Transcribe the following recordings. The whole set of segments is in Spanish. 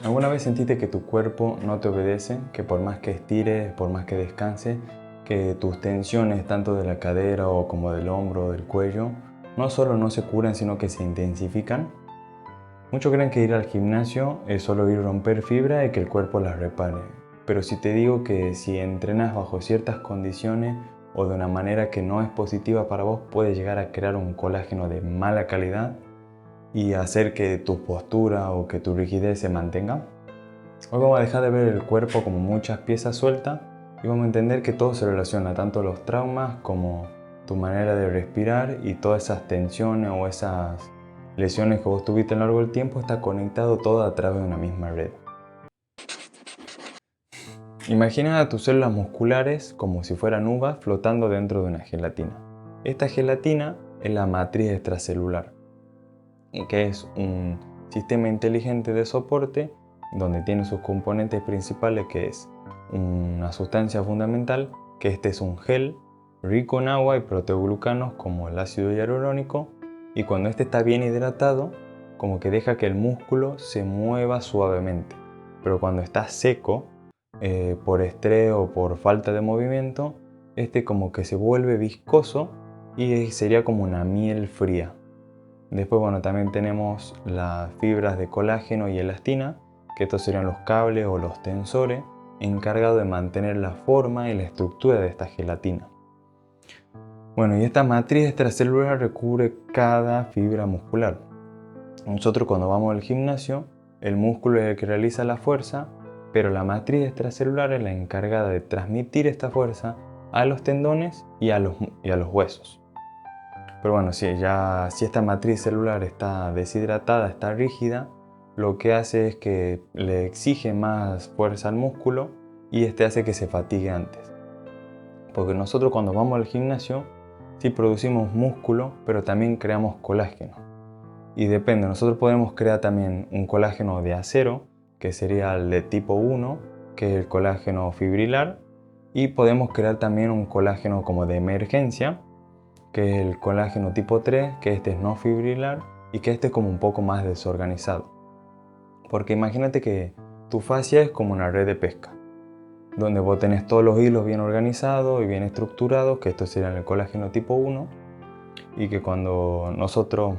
¿Alguna vez sentiste que tu cuerpo no te obedece? Que por más que estires, por más que descanses, que tus tensiones tanto de la cadera o como del hombro o del cuello no solo no se curan, sino que se intensifican. Muchos creen que ir al gimnasio es solo ir a romper fibra y que el cuerpo las repare. Pero si te digo que si entrenas bajo ciertas condiciones o de una manera que no es positiva para vos, puedes llegar a crear un colágeno de mala calidad y hacer que tu postura o que tu rigidez se mantenga. Hoy vamos a dejar de ver el cuerpo como muchas piezas sueltas y vamos a entender que todo se relaciona, tanto los traumas como tu manera de respirar y todas esas tensiones o esas lesiones que vos tuviste a lo largo del tiempo, está conectado todo a través de una misma red. Imagina a tus células musculares como si fueran uvas flotando dentro de una gelatina. Esta gelatina es la matriz extracelular, que es un sistema inteligente de soporte donde tiene sus componentes principales, que es una sustancia fundamental, que este es un gel rico en agua y proteoglucanos como el ácido hialurónico, y cuando este está bien hidratado, como que deja que el músculo se mueva suavemente. Pero cuando está seco, por estrés o por falta de movimiento, este como que se vuelve viscoso y sería como una miel fría. Después, bueno, también tenemos las fibras de colágeno y elastina, que estos serían los cables o los tensores encargados de mantener la forma y la estructura de esta gelatina. Bueno, y esta matriz extracelular recubre cada fibra muscular. Nosotros cuando vamos al gimnasio, el músculo es el que realiza la fuerza, pero la matriz extracelular es la encargada de transmitir esta fuerza a los tendones y a los huesos. Pero bueno, si esta matriz celular está deshidratada, está rígida, lo que hace es que le exige más fuerza al músculo y este hace que se fatigue antes. Porque nosotros cuando vamos al gimnasio, sí producimos músculo, pero también creamos colágeno. Y depende, nosotros podemos crear también un colágeno de acero, que sería el de tipo 1, que es el colágeno fibrilar, y podemos crear también un colágeno como de emergencia, que es el colágeno tipo 3, que este es no fibrilar y que este es como un poco más desorganizado. Porque imagínate que tu fascia es como una red de pesca, donde vos tenés todos los hilos bien organizados y bien estructurados, que esto sería el colágeno tipo 1, y que cuando nosotros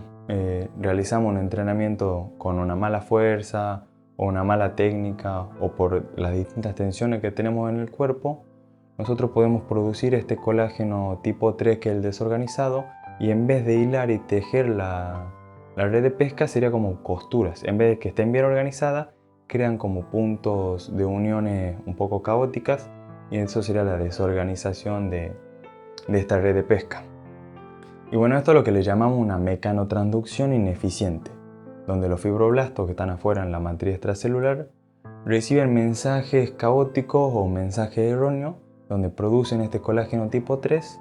realizamos un entrenamiento con una mala fuerza o una mala técnica o por las distintas tensiones que tenemos en el cuerpo, nosotros podemos producir este colágeno tipo 3, que es el desorganizado, y en vez de hilar y tejer la red de pesca sería como costuras. En vez de que estén bien organizadas, crean como puntos de uniones un poco caóticas, y eso sería la desorganización de esta red de pesca. Y bueno, esto es lo que le llamamos una mecanotransducción ineficiente, donde los fibroblastos que están afuera en la matriz extracelular reciben mensajes caóticos o mensajes erróneos, donde producen este colágeno tipo 3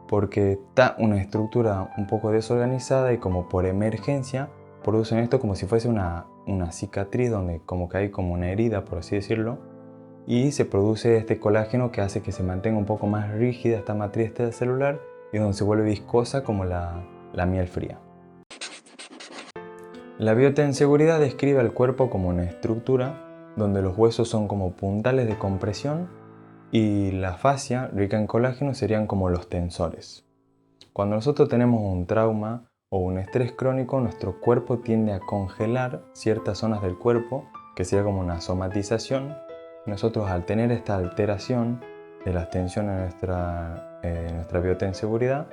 porque está una estructura un poco desorganizada y como por emergencia producen esto como si fuese una cicatriz, donde como que hay como una herida, por así decirlo, y se produce este colágeno que hace que se mantenga un poco más rígida esta matriz extracelular y donde se vuelve viscosa como la miel fría. La biotenseguridad describe al cuerpo como una estructura donde los huesos son como puntales de compresión y la fascia rica en colágeno serían como los tensores. Cuando nosotros tenemos un trauma o un estrés crónico, nuestro cuerpo tiende a congelar ciertas zonas del cuerpo, que sería como una somatización. Nosotros, al tener esta alteración de las tensiones en nuestra biotenseguridad,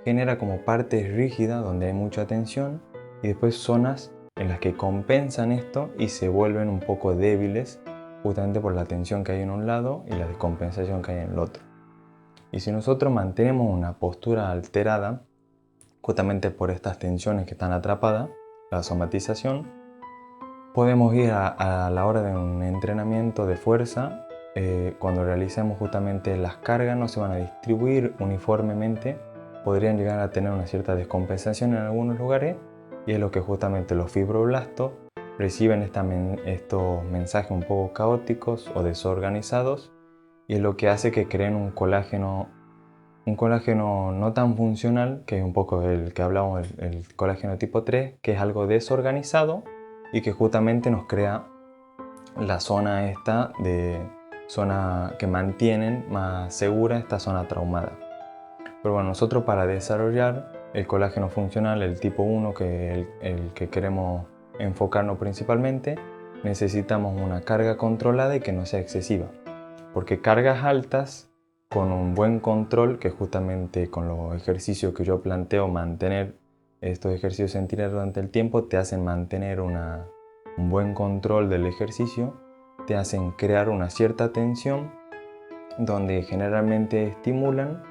genera como partes rígidas donde hay mucha tensión y después zonas en las que compensan esto y se vuelven un poco débiles, justamente por la tensión que hay en un lado y la descompensación que hay en el otro. Y si nosotros mantenemos una postura alterada, justamente por estas tensiones que están atrapadas, la somatización, podemos ir a la hora de un entrenamiento de fuerza, cuando realicemos justamente las cargas no se van a distribuir uniformemente, podrían llegar a tener una cierta descompensación en algunos lugares, y es lo que justamente los fibroblastos reciben estos mensajes un poco caóticos o desorganizados, y es lo que hace que creen un colágeno no tan funcional, que es un poco el que hablamos, el colágeno tipo 3, que es algo desorganizado y que justamente nos crea la zona esta de zona que mantienen más segura esta zona traumada. Pero bueno, nosotros para desarrollar el colágeno funcional, el tipo 1, que es el que queremos enfocarnos principalmente, necesitamos una carga controlada y que no sea excesiva. Porque cargas altas con un buen control, que justamente con los ejercicios que yo planteo, mantener estos ejercicios sentinelas durante el tiempo, te hacen mantener un buen control del ejercicio, te hacen crear una cierta tensión, donde generalmente estimulan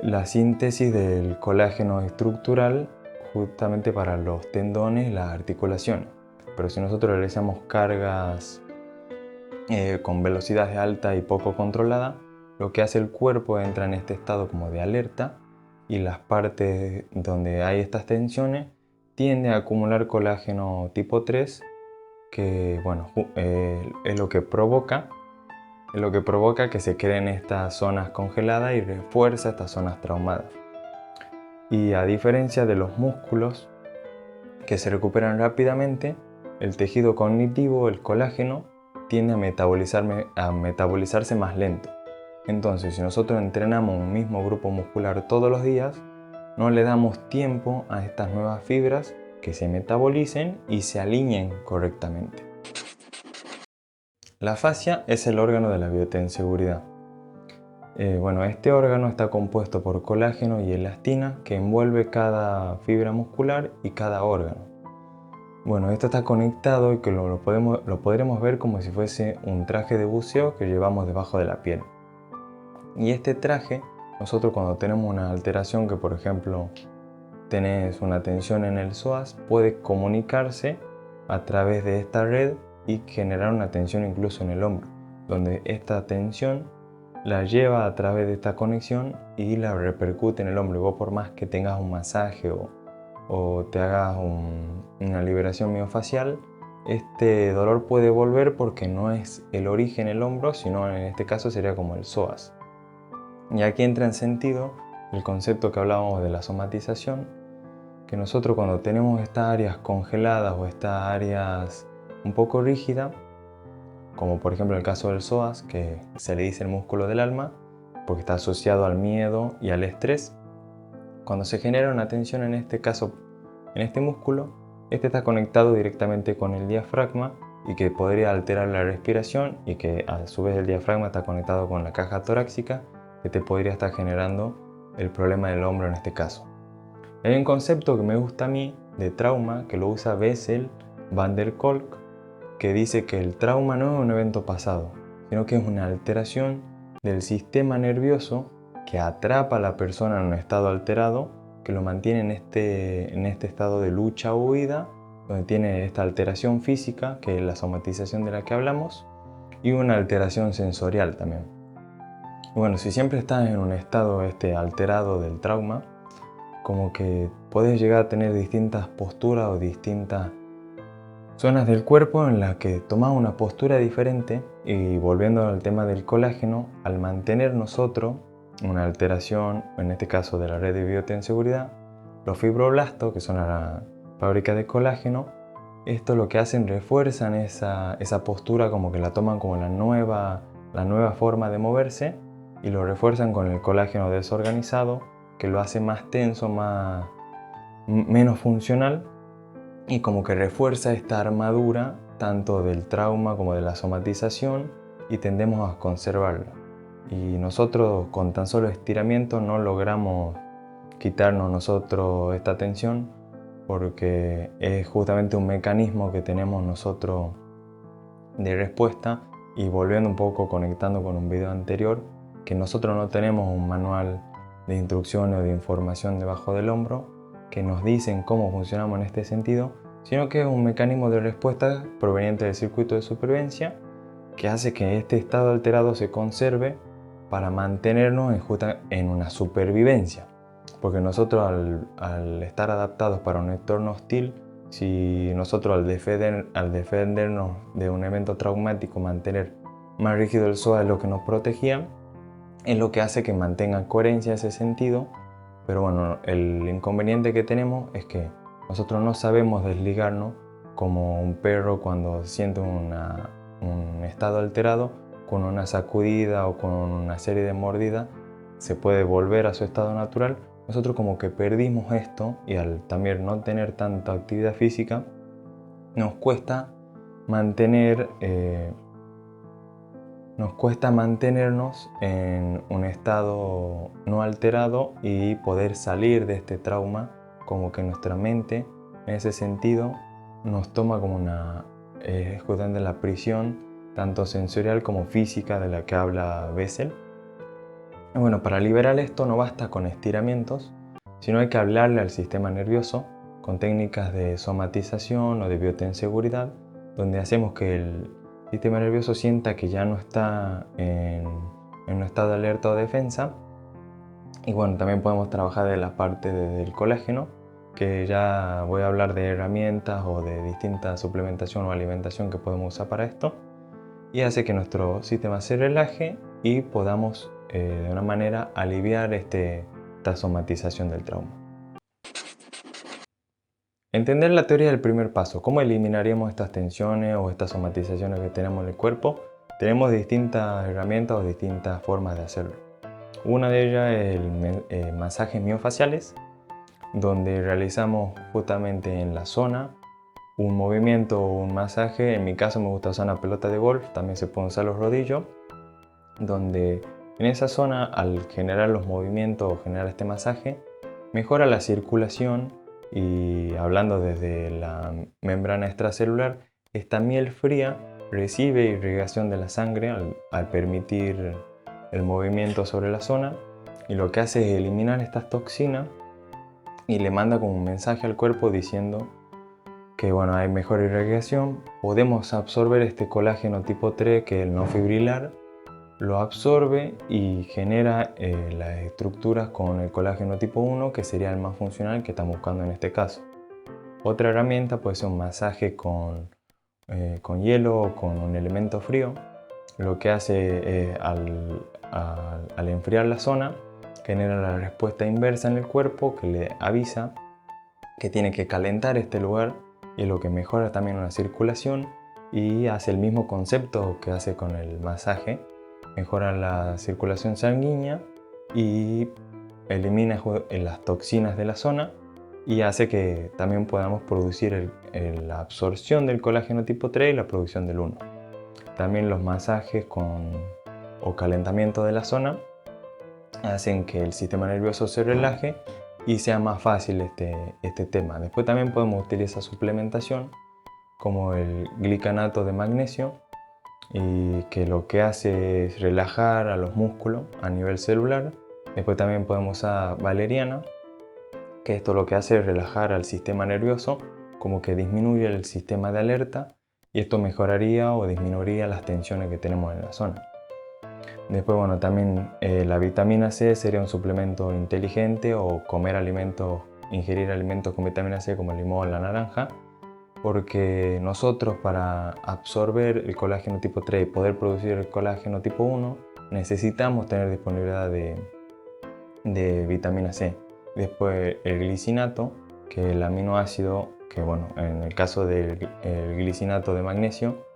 la síntesis del colágeno estructural justamente para los tendones y las articulaciones. Pero si nosotros realizamos cargas con velocidades alta y poco controlada, lo que hace el cuerpo entra en este estado como de alerta, y las partes donde hay estas tensiones tienden a acumular colágeno tipo 3, que bueno, es lo que provoca que se creen estas zonas congeladas y refuerza estas zonas traumadas. Y a diferencia de los músculos que se recuperan rápidamente, el tejido cognitivo, el colágeno, tiende a metabolizarse más lento. Entonces, si nosotros entrenamos un mismo grupo muscular todos los días, no le damos tiempo a estas nuevas fibras que se metabolicen y se alineen correctamente. La fascia es el órgano de la biotenseguridad. Bueno, este órgano está compuesto por colágeno y elastina que envuelve cada fibra muscular y cada órgano. Bueno, esto está conectado y que lo podremos ver como si fuese un traje de buceo que llevamos debajo de la piel. Y este traje, nosotros cuando tenemos una alteración, que por ejemplo tenés una tensión en el psoas, puede comunicarse a través de esta red y generar una tensión incluso en el hombro, donde esta tensión la lleva a través de esta conexión y la repercute en el hombro. Y vos, por más que tengas un masaje o te hagas una liberación miofacial, este dolor puede volver porque no es el origen el hombro, sino en este caso sería como el psoas. Y aquí entra en sentido el concepto que hablábamos de la somatización, que nosotros cuando tenemos estas áreas congeladas o estas áreas un poco rígidas, como por ejemplo el caso del psoas, que se le dice el músculo del alma, porque está asociado al miedo y al estrés, cuando se genera una tensión en este caso, en este músculo, este está conectado directamente con el diafragma y que podría alterar la respiración, y que a su vez el diafragma está conectado con la caja torácica, que te podría estar generando el problema del hombro en este caso. Hay un concepto que me gusta a mí de trauma que lo usa Bessel van der Kolk, que dice que el trauma no es un evento pasado, sino que es una alteración del sistema nervioso que atrapa a la persona en un estado alterado, que lo mantiene en este estado de lucha o huida, donde tiene esta alteración física, que es la somatización de la que hablamos, y una alteración sensorial también. Y bueno, si siempre estás en un estado alterado del trauma, como que puedes llegar a tener distintas posturas o distintas zonas del cuerpo en las que tomas una postura diferente. Y volviendo al tema del colágeno, al mantener nosotros una alteración, en este caso de la red de biotenseguridad, los fibroblastos, que son la fábrica de colágeno, esto lo que hacen, refuerzan esa postura, como que la toman como la nueva forma de moverse, y lo refuerzan con el colágeno desorganizado, que lo hace más tenso, menos funcional, y como que refuerza esta armadura tanto del trauma como de la somatización, y tendemos a conservarla. Y nosotros con tan solo estiramiento no logramos quitarnos nosotros esta tensión, porque es justamente un mecanismo que tenemos nosotros de respuesta. Y volviendo un poco, conectando con un video anterior, que nosotros no tenemos un manual de instrucciones o de información debajo del hombro que nos dicen cómo funcionamos en este sentido, sino que es un mecanismo de respuesta proveniente del circuito de supervivencia, que hace que este estado alterado se conserve para mantenernos en una supervivencia. Porque nosotros al estar adaptados para un entorno hostil, si nosotros al defendernos de un evento traumático, mantener más rígido el psoas, es lo que nos protegía, es lo que hace que mantenga coherencia ese sentido. Pero bueno, el inconveniente que tenemos es que nosotros no sabemos desligarnos como un perro cuando siente un estado alterado, con una sacudida o con una serie de mordidas se puede volver a su estado natural. Nosotros como que perdimos esto, y al también no tener tanta actividad física nos cuesta mantenernos en un estado no alterado y poder salir de este trauma. Como que nuestra mente en ese sentido nos toma como justamente la prisión tanto sensorial como física de la que habla Bessel. Y bueno, para liberar esto no basta con estiramientos, sino hay que hablarle al sistema nervioso con técnicas de somatización o de biotenseguridad, donde hacemos que el sistema nervioso sienta que ya no está en un estado de alerta o defensa. Y bueno, también podemos trabajar de la parte del colágeno, que ya voy a hablar de herramientas o de distintas suplementación o alimentación que podemos usar para esto, y hace que nuestro sistema se relaje y podamos de una manera aliviar esta somatización del trauma. Entender la teoría del primer paso. ¿Cómo eliminaríamos estas tensiones o estas somatizaciones que tenemos en el cuerpo? Tenemos distintas herramientas o distintas formas de hacerlo. Una de ellas es el masajes miofaciales, donde realizamos justamente en la zona un movimiento o un masaje. En mi caso me gusta usar una pelota de golf, también se pueden usar los rodillos, donde en esa zona, al generar los movimientos o generar este masaje, mejora la circulación. Y hablando desde la membrana extracelular, esta miel fría recibe irrigación de la sangre al permitir el movimiento sobre la zona, y lo que hace es eliminar estas toxinas y le manda como un mensaje al cuerpo diciendo que bueno, hay mejor irrigación, podemos absorber este colágeno tipo 3, que es el no fibrilar, lo absorbe y genera las estructuras con el colágeno tipo 1, que sería el más funcional que estamos buscando en este caso. Otra herramienta puede ser un masaje con hielo o con un elemento frío. Lo que hace al enfriar la zona, genera la respuesta inversa en el cuerpo que le avisa que tiene que calentar este lugar, y lo que mejora también una circulación y hace el mismo concepto que hace con el masaje. Mejora la circulación sanguínea y elimina las toxinas de la zona, y hace que también podamos producir la absorción del colágeno tipo 3 y la producción del 1. También los masajes o calentamiento de la zona hacen que el sistema nervioso se relaje y sea más fácil este tema. Después también podemos utilizar suplementación como el glicanato de magnesio, y que lo que hace es relajar a los músculos a nivel celular. Después también podemos usar valeriana, que esto lo que hace es relajar al sistema nervioso, como que disminuye el sistema de alerta, y esto mejoraría o disminuiría las tensiones que tenemos en la zona. Después, bueno, también la vitamina C sería un suplemento inteligente, o ingerir alimentos con vitamina C como el limón o la naranja, porque nosotros, para absorber el colágeno tipo 3 y poder producir el colágeno tipo 1, necesitamos tener disponibilidad de vitamina C. Después el glicinato, que es el aminoácido, que bueno, en el caso del glicinato de magnesio,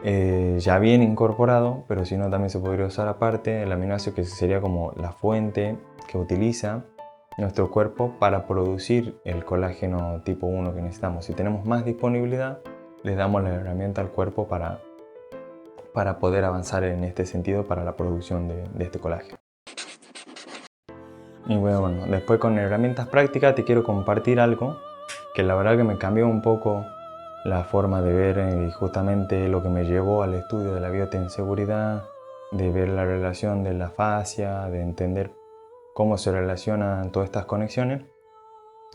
ya viene incorporado, pero si no también se podría usar aparte el aminoácido, que sería como la fuente que utiliza nuestro cuerpo para producir el colágeno tipo 1 que necesitamos. Si tenemos más disponibilidad, le damos la herramienta al cuerpo para poder avanzar en este sentido para la producción de este colágeno. Y bueno, después con herramientas prácticas te quiero compartir algo que la verdad que me cambió un poco la forma de ver, y justamente lo que me llevó al estudio de la biotenseguridad, de ver la relación de la fascia, de entender cómo se relacionan todas estas conexiones.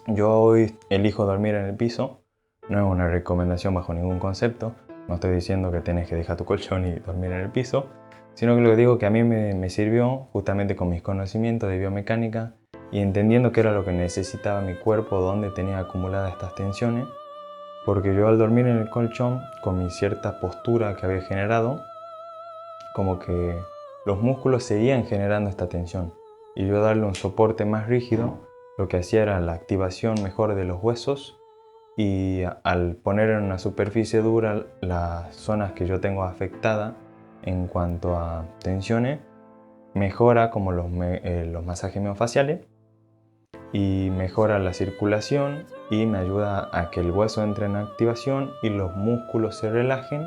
Yo hoy elijo dormir en el piso. No es una recomendación bajo ningún concepto. No estoy diciendo que tenés que dejar tu colchón y dormir en el piso, sino que lo que digo que a mí me sirvió justamente con mis conocimientos de biomecánica y entendiendo qué era lo que necesitaba mi cuerpo, dónde tenía acumuladas estas tensiones, porque yo al dormir en el colchón, con mi cierta postura que había generado, como que los músculos seguían generando esta tensión, y yo darle un soporte más rígido, lo que hacía era la activación mejor de los huesos y al poner en una superficie dura las zonas que yo tengo afectadas en cuanto a tensiones, mejora como los masajes miofasciales y mejora la circulación y me ayuda a que el hueso entre en activación y los músculos se relajen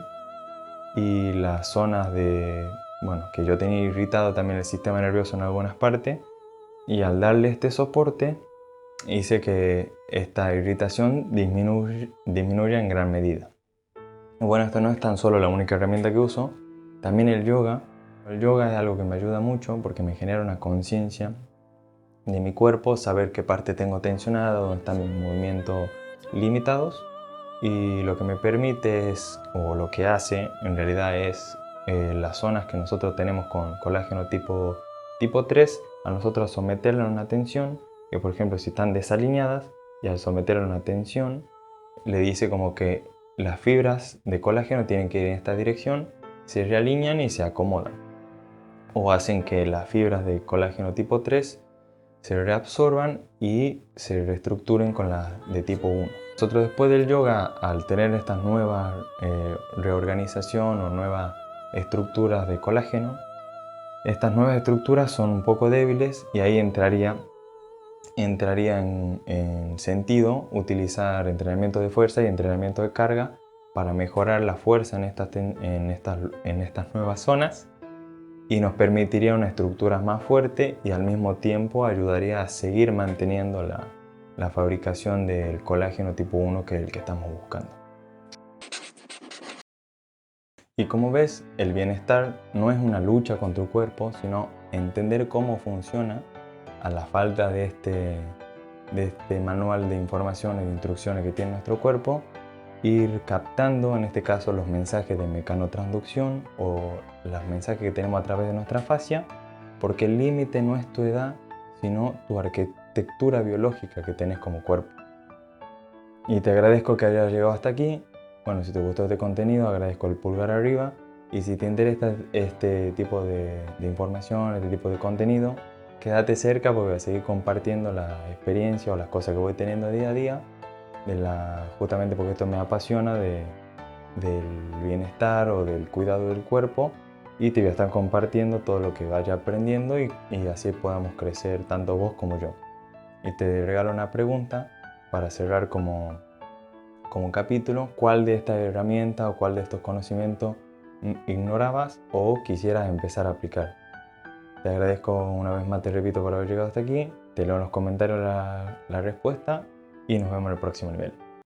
y las zonas que yo tenía irritado también el sistema nervioso en algunas partes, y al darle este soporte hice que esta irritación disminuya en gran medida. Bueno, esto no es tan solo la única herramienta que uso, también el yoga. El yoga es algo que me ayuda mucho porque me genera una conciencia de mi cuerpo, saber qué parte tengo tensionada, dónde están mis movimientos limitados, y lo que me permite es, o lo que hace en realidad es, las zonas que nosotros tenemos con colágeno tipo 3, a nosotros someterla a una tensión, que por ejemplo si están desalineadas, y al someterla a una tensión le dice como que las fibras de colágeno tienen que ir en esta dirección, se realinean y se acomodan, o hacen que las fibras de colágeno tipo 3 se reabsorban y se reestructuren con las de tipo 1. Nosotros después del yoga, al tener estas nuevas reorganización o nuevas estructuras de colágeno, estas nuevas estructuras son un poco débiles y ahí entraría en sentido utilizar entrenamiento de fuerza y entrenamiento de carga para mejorar la fuerza en estas nuevas zonas, y nos permitiría una estructura más fuerte y al mismo tiempo ayudaría a seguir manteniendo la fabricación del colágeno tipo 1, que es el que estamos buscando. Y como ves, el bienestar no es una lucha con tu cuerpo, sino entender cómo funciona a la falta de este manual de informaciones e instrucciones que tiene nuestro cuerpo, ir captando en este caso los mensajes de mecanotransducción o los mensajes que tenemos a través de nuestra fascia, porque el límite no es tu edad, sino tu arquitectura biológica que tenés como cuerpo. Y te agradezco que hayas llegado hasta aquí. Bueno, si te gustó este contenido, agradezco el pulgar arriba, y si te interesa este tipo de información, este tipo de contenido, quédate cerca porque voy a seguir compartiendo la experiencia o las cosas que voy teniendo día a día, justamente porque esto me apasiona del bienestar o del cuidado del cuerpo, y te voy a estar compartiendo todo lo que vaya aprendiendo y así podamos crecer tanto vos como yo. Y te regalo una pregunta para cerrar como capítulo: ¿cuál de estas herramientas o cuál de estos conocimientos ignorabas o quisieras empezar a aplicar? Te agradezco una vez más, te repito, por haber llegado hasta aquí. Te leo en los comentarios la respuesta y nos vemos en el próximo nivel.